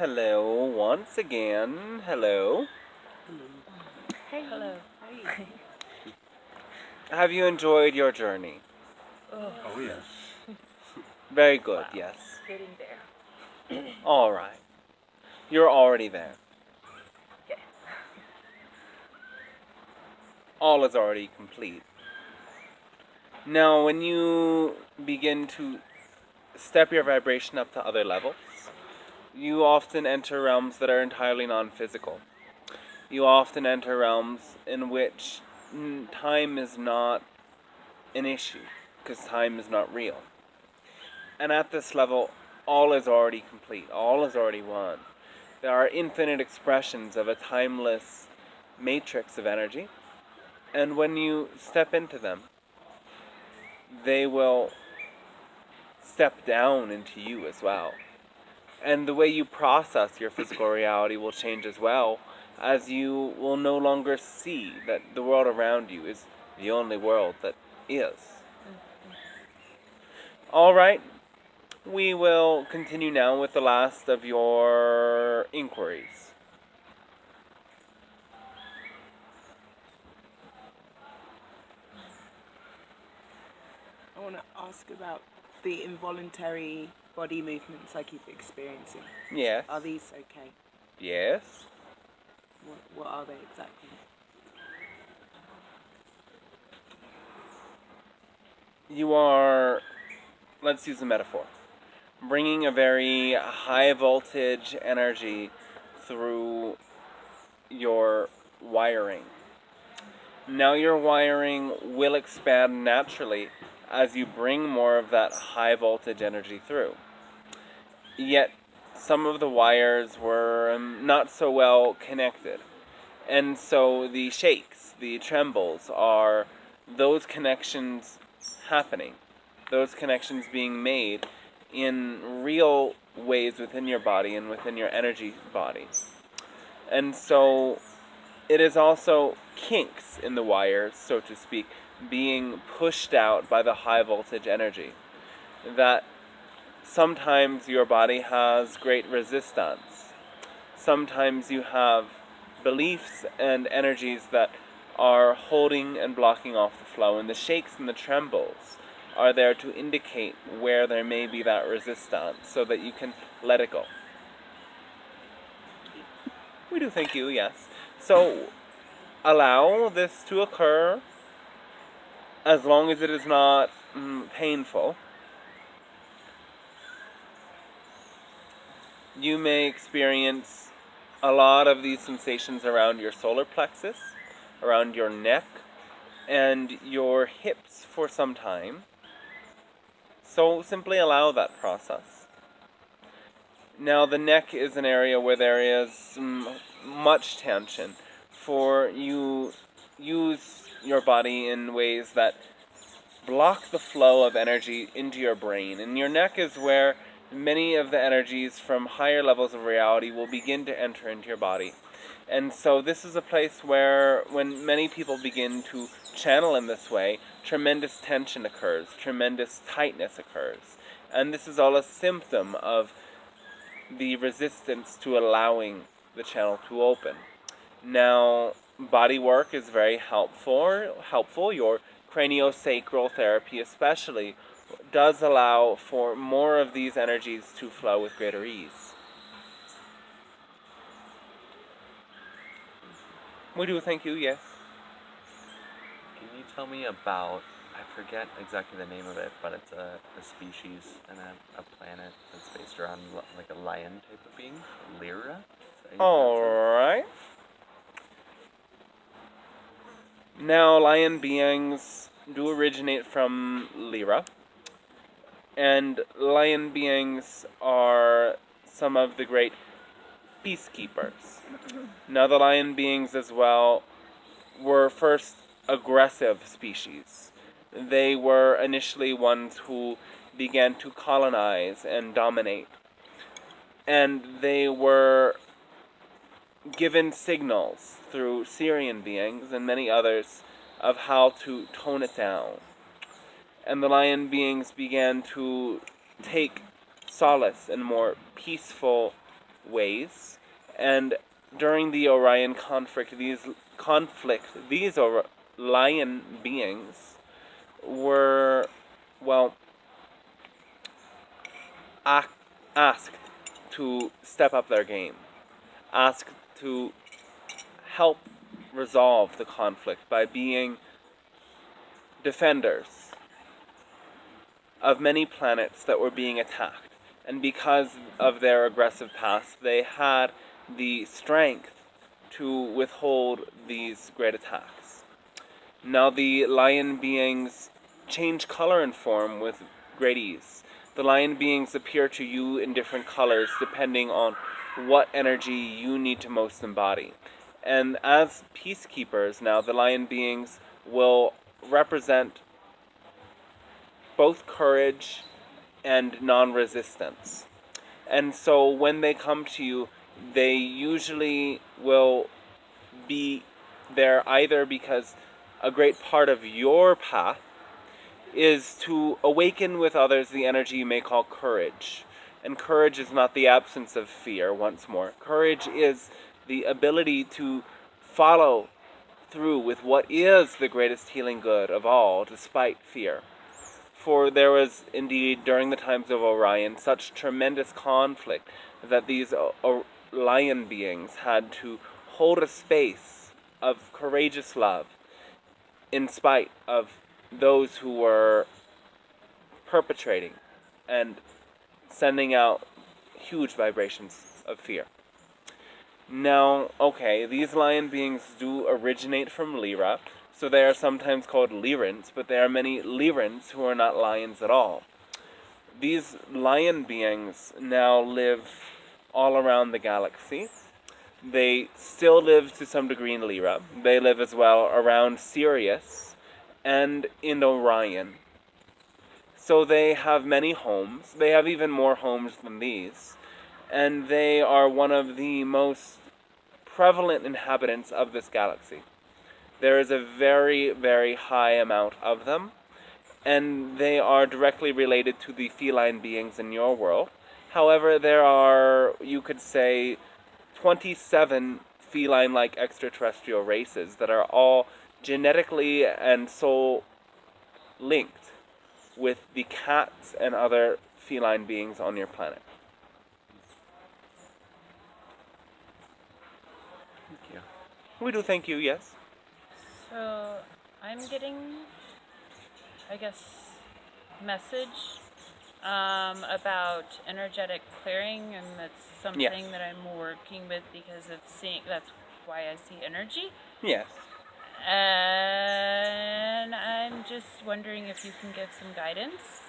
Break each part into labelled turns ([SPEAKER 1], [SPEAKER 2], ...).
[SPEAKER 1] Hello, once again. Hello.
[SPEAKER 2] Hey.
[SPEAKER 3] Hello.
[SPEAKER 2] Hey.
[SPEAKER 1] Have you enjoyed your journey?
[SPEAKER 3] Oh,
[SPEAKER 4] yes.
[SPEAKER 1] Very good,
[SPEAKER 3] Wow.
[SPEAKER 1] yes.
[SPEAKER 3] Getting there.
[SPEAKER 1] Alright. You're already there.
[SPEAKER 3] Okay.
[SPEAKER 1] All is already complete. Now, when you begin to step your vibration up to other levels, you often enter realms that are entirely non-physical. You often enter realms in which time is not an issue, because time is not real. And at this level, all is already complete, all is already one. There are infinite expressions of a timeless matrix of energy, and when you step into them, they will step down into you as well. And the way you process your physical reality will change as well, as you will no longer see that the world around you is the only world that is. Alright, we will continue now with the last of your inquiries.
[SPEAKER 2] I want to ask about the involuntary body movements I keep experiencing.
[SPEAKER 1] Yes.
[SPEAKER 2] Are these okay?
[SPEAKER 1] Yes.
[SPEAKER 2] What are they exactly?
[SPEAKER 1] You are, let's use a metaphor, bringing a very high voltage energy through your wiring. Now your wiring will expand naturally as you bring more of that high voltage energy through. Yet some of the wires were not so well connected. And so the shakes, the trembles, are those connections happening. Those connections being made in real ways within your body and within your energy body. And so it is also kinks in the wires, so to speak, being pushed out by the high voltage energy. That sometimes your body has great resistance. Sometimes you have beliefs and energies that are holding and blocking off the flow, and the shakes and the trembles are there to indicate where there may be that resistance so that you can let it go. We do thank you, yes. So allow this to occur as long as it is not painful. You may experience a lot of these sensations around your solar plexus, around your neck, and your hips for some time. So simply allow that process. Now the neck is an area where there is much tension, for you use your body in ways that block the flow of energy into your brain. And your neck is where many of the energies from higher levels of reality will begin to enter into your body. And so this is a place where, when many people begin to channel in this way, tremendous tension occurs, tremendous tightness occurs. And this is all a symptom of the resistance to allowing the channel to open. Now, body work is very helpful. Your craniosacral therapy especially does allow for more of these energies to flow with greater ease. We do thank you, yes.
[SPEAKER 4] Can you tell me about, I forget exactly the name of it, but it's a species and a planet that's based around like a lion type of being? Lyra?
[SPEAKER 1] Alright. Now, lion beings do originate from Lyra. And lion beings are some of the great peacekeepers. Now, the lion beings as well were first aggressive species. They were initially ones who began to colonize and dominate. And they were given signals through Syrian beings and many others of how to tone it down. And the lion beings began to take solace in more peaceful ways. And during the Orion conflict, these lion beings were, well, asked to step up their game, asked to help resolve the conflict by being defenders of many planets that were being attacked. And because of their aggressive past, they had the strength to withhold these great attacks. Now the lion beings change color and form with great ease. The lion beings appear to you in different colors depending on what energy you need to most embody. And as peacekeepers now, the lion beings will represent both courage and non-resistance. And so when they come to you, they usually will be there either because a great part of your path is to awaken with others the energy you may call courage. And courage is not the absence of fear, once more. Courage is the ability to follow through with what is the greatest healing good of all, despite fear. For there was indeed, during the times of Orion, such tremendous conflict that these lion beings had to hold a space of courageous love in spite of those who were perpetrating and sending out huge vibrations of fear. Now, okay, these lion beings do originate from Lyra, so they are sometimes called Lyrans, but there are many Lyrans who are not lions at all. These lion beings now live all around the galaxy. They still live to some degree in Lyra. They live as well around Sirius and in Orion. So they have many homes. They have even more homes than these. And they are one of the most prevalent inhabitants of this galaxy. There is a very, very high amount of them, and they are directly related to the feline beings in your world. However, there are, you could say, 27 feline-like extraterrestrial races that are all genetically and soul linked with the cats and other feline beings on your planet.
[SPEAKER 4] Thank you.
[SPEAKER 1] We do thank you, yes.
[SPEAKER 3] So I'm getting, I guess, message about energetic clearing, and that's something
[SPEAKER 1] Yes.
[SPEAKER 3] that I'm working with because it's seeing. That's why I see energy,
[SPEAKER 1] Yes.
[SPEAKER 3] and I'm just wondering if you can give some guidance.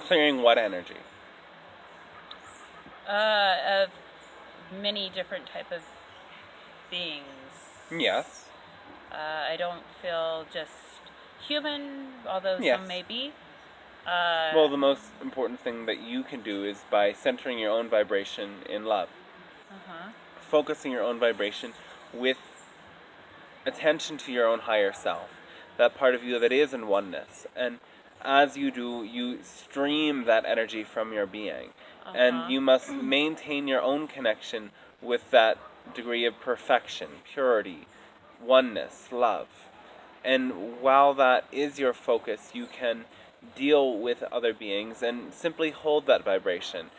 [SPEAKER 1] Clearing what energy?
[SPEAKER 3] Of many different type of beings.
[SPEAKER 1] Yes.
[SPEAKER 3] I don't feel just human, although
[SPEAKER 1] Yes.
[SPEAKER 3] some may be.
[SPEAKER 1] Well, the most important thing that you can do is by centering your own vibration in love.
[SPEAKER 3] Uh-huh.
[SPEAKER 1] Focusing your own vibration with attention to your own higher self. That part of you that is in oneness. And as you do, you stream that energy from your being. And you must maintain your own connection with that degree of perfection, purity, oneness, love. And while that is your focus, you can deal with other beings and simply hold that vibration.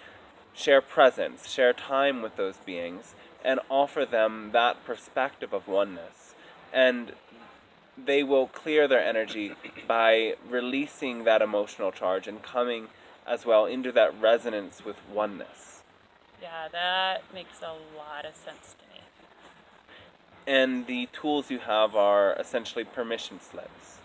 [SPEAKER 1] Share presence, share time with those beings, and offer them that perspective of oneness. And they will clear their energy by releasing that emotional charge and coming as well into that resonance with oneness.
[SPEAKER 3] Yeah, that makes a lot of sense to me.
[SPEAKER 1] And the tools you have are essentially permission slips.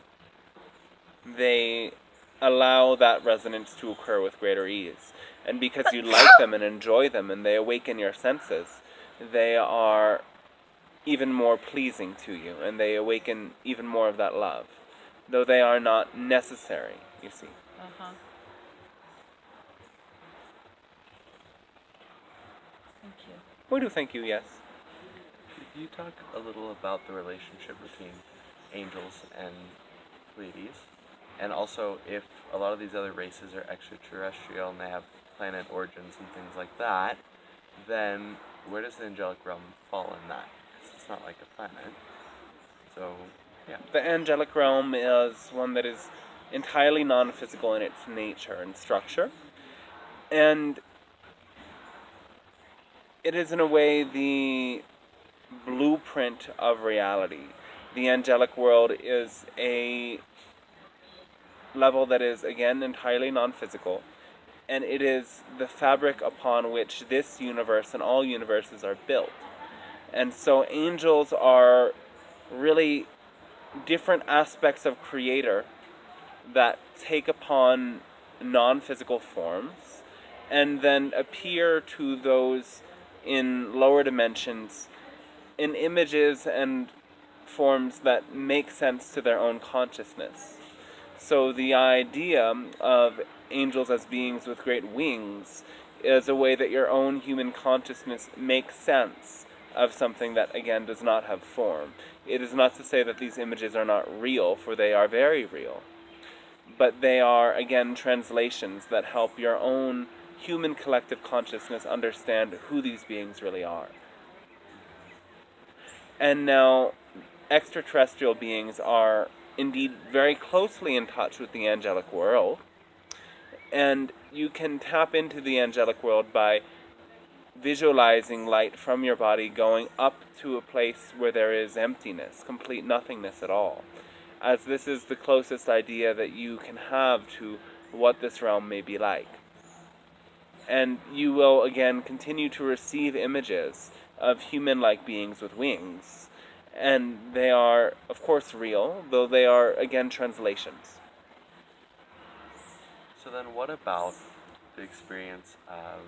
[SPEAKER 1] They allow that resonance to occur with greater ease. And because you like them and enjoy them and they awaken your senses, they are even more pleasing to you and they awaken even more of that love. Though they are not necessary, you see.
[SPEAKER 3] Uh-huh. Thank you.
[SPEAKER 1] We do thank you, yes.
[SPEAKER 4] Could you talk a little about the relationship between angels and Pleiades? And also if a lot of these other races are extraterrestrial and they have planet origins and things like that, then where does the angelic realm fall in that? 'Cause it's not like a planet. So, yeah.
[SPEAKER 1] The angelic realm is one that is entirely non-physical in its nature and structure. And it is in a way the blueprint of reality. The angelic world is a level that is, again, entirely non-physical, and it is the fabric upon which this universe and all universes are built. And so angels are really different aspects of Creator that take upon non-physical forms and then appear to those in lower dimensions in images and forms that make sense to their own consciousness. So the idea of angels as beings with great wings is a way that your own human consciousness makes sense of something that, again, does not have form. It is not to say that these images are not real, for they are very real. But they are, again, translations that help your own human collective consciousness understand who these beings really are. And now, extraterrestrial beings are indeed very closely in touch with the angelic world. And you can tap into the angelic world by visualizing light from your body going up to a place where there is emptiness, complete nothingness at all, as this is the closest idea that you can have to what this realm may be like. And you will again continue to receive images of human-like beings with wings, and they are, of course, real, though they are, again, translations.
[SPEAKER 4] So then what about the experience of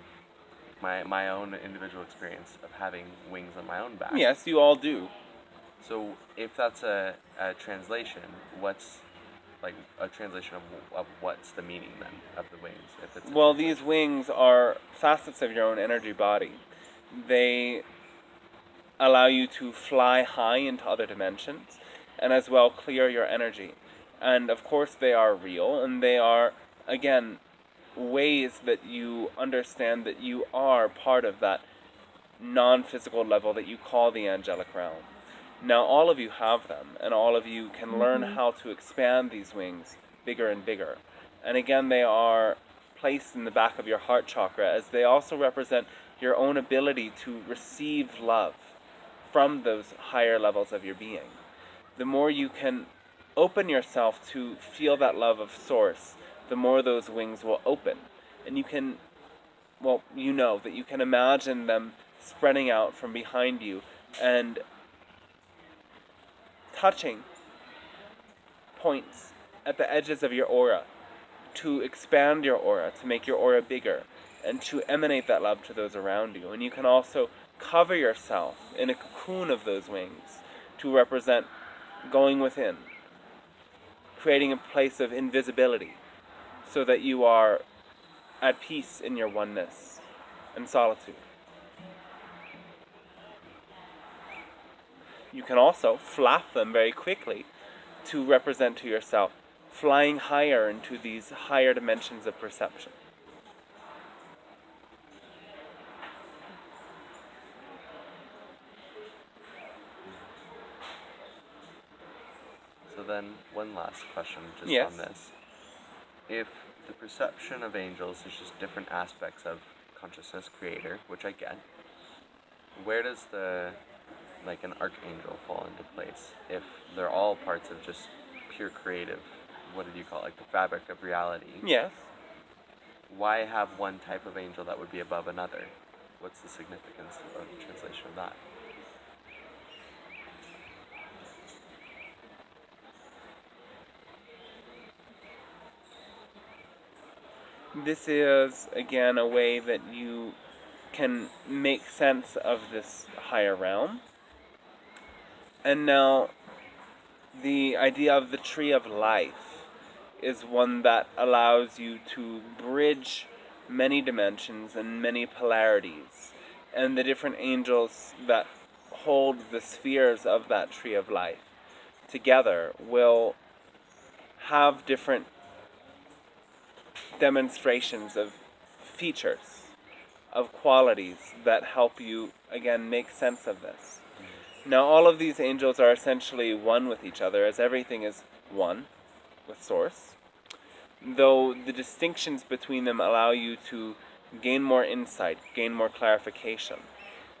[SPEAKER 4] my own individual experience of having wings on my own back?
[SPEAKER 1] Yes, you all do.
[SPEAKER 4] So if that's a translation, what's like a translation of what's the meaning then of the wings? If it's
[SPEAKER 1] Well, these wings are facets of your own energy body. They allow you to fly high into other dimensions and as well clear your energy. And of course they are real, and they are, again, ways that you understand that you are part of that non-physical level that you call the angelic realm. Now all of you have them, and all of you can learn how to expand these wings bigger and bigger. And again, they are placed in the back of your heart chakra, as they also represent your own ability to receive love from those higher levels of your being. The more you can open yourself to feel that love of Source, the more those wings will open. And you can, well, you know that you can imagine them spreading out from behind you and touching points at the edges of your aura to expand your aura, to make your aura bigger, and to emanate that love to those around you. And you can also cover yourself in a cocoon of those wings to represent going within, creating a place of invisibility, so that you are at peace in your oneness and solitude. You can also flap them very quickly to represent to yourself flying higher into these higher dimensions of perception.
[SPEAKER 4] So then, one last question just
[SPEAKER 1] Yes.
[SPEAKER 4] on this. If the perception of angels is just different aspects of consciousness creator, which I get, where does like an archangel fall into place? If they're all parts of just pure creative, what did you call it, like the fabric of reality?
[SPEAKER 1] Yes.
[SPEAKER 4] Why have one type of angel that would be above another? What's the significance of the translation of that?
[SPEAKER 1] This is, again, a way that you can make sense of this higher realm. And now, the idea of the tree of life is one that allows you to bridge many dimensions and many polarities. And the different angels that hold the spheres of that tree of life together will have different demonstrations of features, of qualities that help you, again, make sense of this. Now, all of these angels are essentially one with each other, as everything is one with Source, though the distinctions between them allow you to gain more insight, gain more clarification.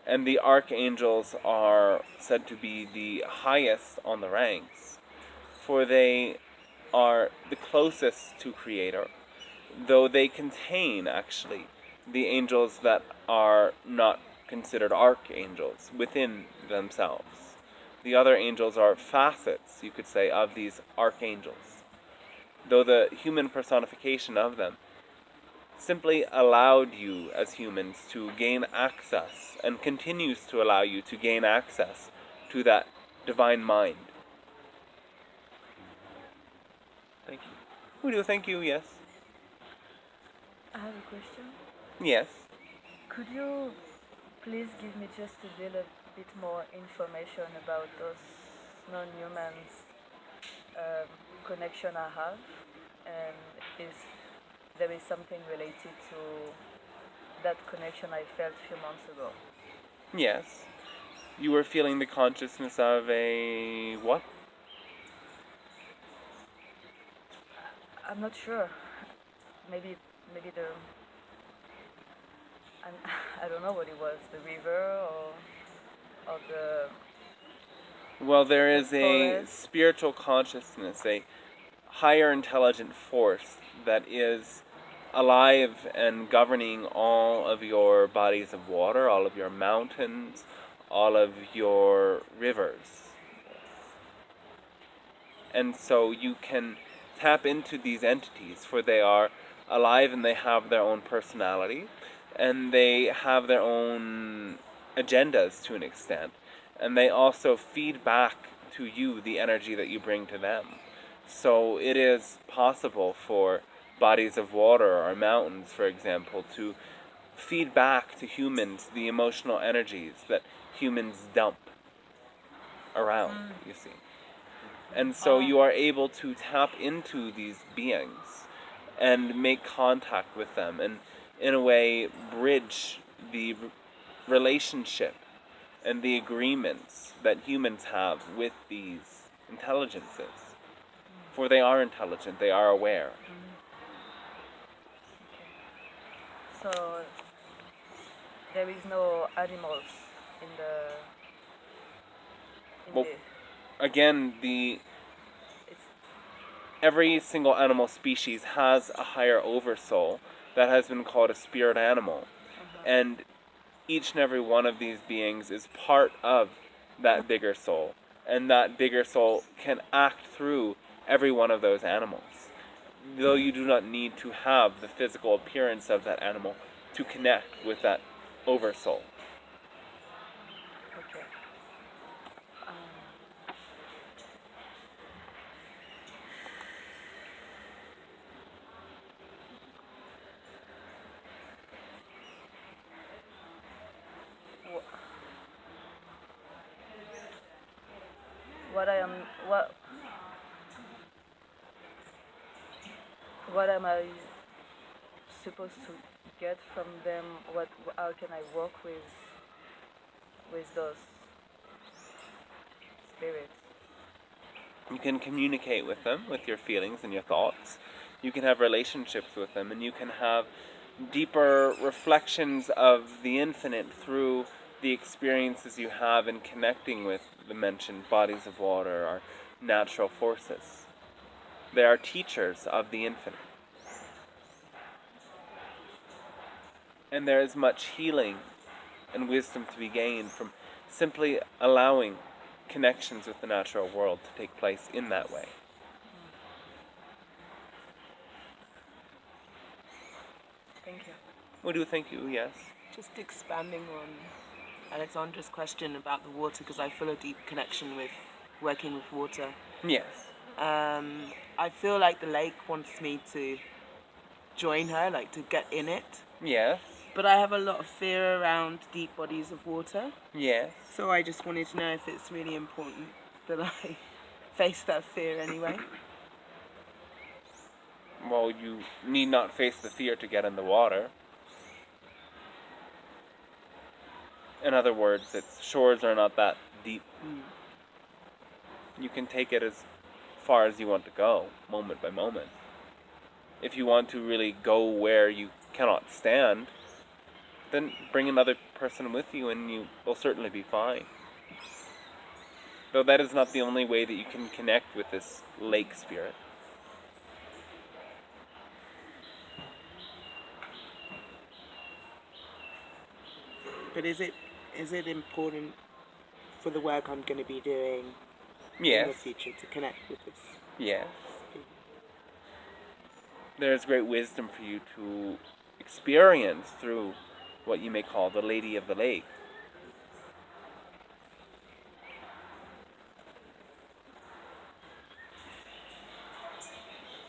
[SPEAKER 1] And the archangels are said to be the highest on the ranks, for they are the closest to Creator, though they contain, actually, the angels that are not considered archangels within themselves. The other angels are facets, you could say, of these archangels, though the human personification of them simply allowed you as humans to gain access, and continues to allow you to gain access to that divine mind.
[SPEAKER 4] Thank you.
[SPEAKER 1] We do, thank you, yes.
[SPEAKER 5] I have a question.
[SPEAKER 1] Yes.
[SPEAKER 5] Could you please give me just a little bit more information about those non-humans connection I have, and if there is something related to that connection I felt a few months ago?
[SPEAKER 1] Yes. You were feeling the consciousness of a what?
[SPEAKER 5] I'm not sure. Maybe the I don't know what it was, the river or the
[SPEAKER 1] Well, there is a
[SPEAKER 5] forest.
[SPEAKER 1] spiritual consciousness, a higher intelligent force that is alive and governing all of your bodies of water, all of your mountains, all of your rivers. And so you can tap into these entities, for they are alive and they have their own personality, and they have their own agendas to an extent, and they also feed back to you the energy that you bring to them. So it is possible for bodies of water or mountains, for example, to feed back to humans the emotional energies that humans dump around, you see. And so you are able to tap into these beings and make contact with them, and in a way bridge the relationship and the agreements that humans have with these intelligences. For they are intelligent, they are aware.
[SPEAKER 5] So there is no animals in
[SPEAKER 1] Well,
[SPEAKER 5] the
[SPEAKER 1] Again,
[SPEAKER 5] it's
[SPEAKER 1] every single animal species has a higher oversoul that has been called a spirit animal. And each and every one of these beings is part of that bigger soul. And that bigger soul can act through every one of those animals, though you do not need to have the physical appearance of that animal to connect with that oversoul.
[SPEAKER 5] okay. What I am what am I supposed to get from them? How can I work with those spirits?
[SPEAKER 1] You can communicate with them, with your feelings and your thoughts. You can have relationships with them, and you can have deeper reflections of the infinite through the experiences you have in connecting with the mentioned bodies of water or natural forces. They are teachers of the infinite. And there is much healing and wisdom to be gained from simply allowing connections with the natural world to take place in that way.
[SPEAKER 5] Thank you.
[SPEAKER 1] We do thank you, yes.
[SPEAKER 2] Just expanding on Alexandra's question about the water, because I feel a deep connection with working with water.
[SPEAKER 1] Yes.
[SPEAKER 2] I feel like the lake wants me to join her, like to get in it.
[SPEAKER 1] Yes.
[SPEAKER 2] But I have a lot of fear around deep bodies of water.
[SPEAKER 1] Yes.
[SPEAKER 2] So I just wanted to know if it's really important that I face that fear anyway.
[SPEAKER 1] Well, you need not face the fear to get in the water. In other words, its shores are not that deep.
[SPEAKER 2] Mm.
[SPEAKER 1] You can take it as far as you want to go, moment by moment. If you want to really go where you cannot stand, then bring another person with you and you will certainly be fine. Though that is not the only way that you can connect with this lake spirit.
[SPEAKER 2] But is it important for the work I'm going to be doing in the
[SPEAKER 1] Yes,
[SPEAKER 2] future to connect with this?
[SPEAKER 1] yes. There's great wisdom for you to experience through what you may call the Lady of the Lake.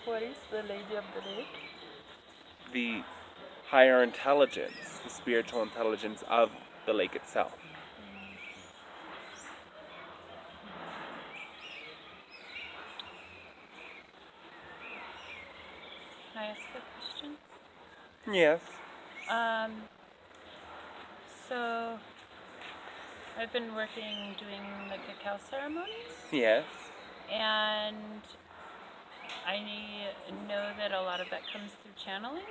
[SPEAKER 5] What is the Lady of the Lake?
[SPEAKER 1] The higher intelligence, the spiritual intelligence of the lake itself.
[SPEAKER 3] Can I ask a question?
[SPEAKER 1] Yes.
[SPEAKER 3] So I've been doing the cacao ceremonies,
[SPEAKER 1] Yes.
[SPEAKER 3] and I know that a lot of that comes through channeling,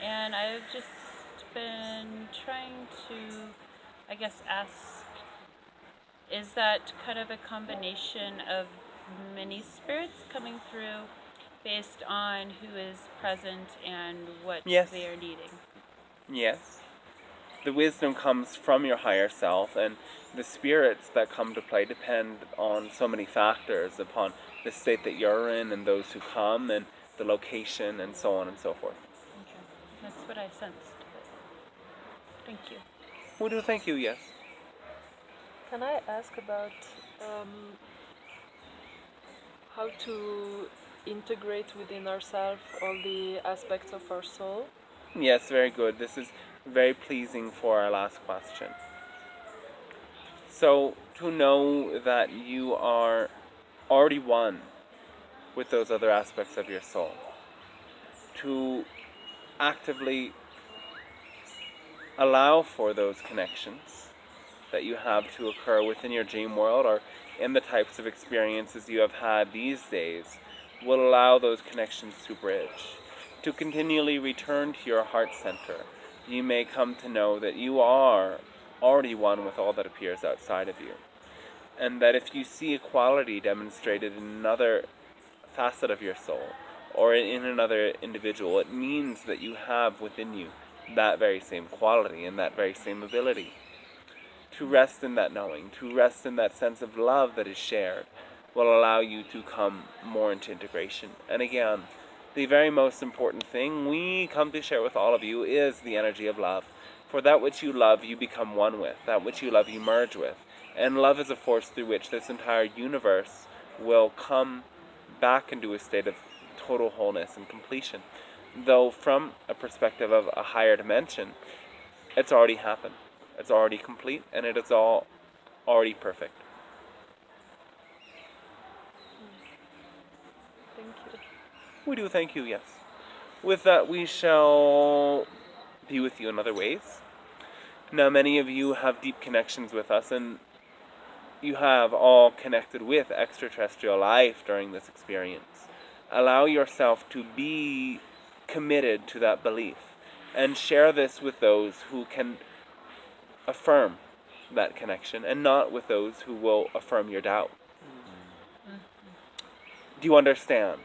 [SPEAKER 3] and I've just been trying to, I guess, ask, is that kind of a combination of many spirits coming through based on who is present and what
[SPEAKER 1] Yes.
[SPEAKER 3] they are needing?
[SPEAKER 1] Yes. The wisdom comes from your higher self, and the spirits that come to play depend on so many factors, upon the state that you're in and those who come and the location and so on and so forth.
[SPEAKER 3] Okay. That's what I sensed. Thank you.
[SPEAKER 1] We do thank you, yes.
[SPEAKER 5] Can I ask about how to integrate within ourselves all the aspects of our soul?
[SPEAKER 1] Yes, very good. This is very pleasing for our last question. So, to know that you are already one with those other aspects of your soul, to actively allow for those connections that you have to occur within your dream world or in the types of experiences you have had these days, will allow those connections to bridge. To continually return to your heart center, you may come to know that you are already one with all that appears outside of you. And that if you see a quality demonstrated in another facet of your soul, or in another individual, it means that you have within you that very same quality and that very same ability. To rest in that knowing, to rest in that sense of love that is shared, will allow you to come more into integration. And again, the very most important thing we come to share with all of you is the energy of love. For that which you love, you become one with. That which you love, you merge with. And love is a force through which this entire universe will come back into a state of total wholeness and completion. Though from a perspective of a higher dimension, it's already happened. It's already complete, and it is all already perfect.
[SPEAKER 5] Thank you.
[SPEAKER 1] We do thank you, yes. With that, we shall be with you in other ways. Now, many of you have deep connections with us, and you have all connected with extraterrestrial life during this experience. Allow yourself to be committed to that belief, and share this with those who can affirm that connection, and not with those who will affirm your doubt. Do you understand?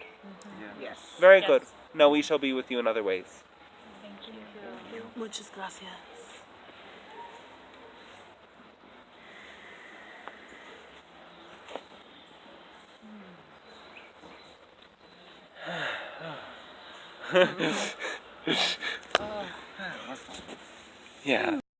[SPEAKER 2] Yes.
[SPEAKER 1] Very
[SPEAKER 3] Yes.
[SPEAKER 1] good. Now we shall be with you in other ways.
[SPEAKER 3] Thank you.
[SPEAKER 2] Muchas gracias.
[SPEAKER 1] Yeah.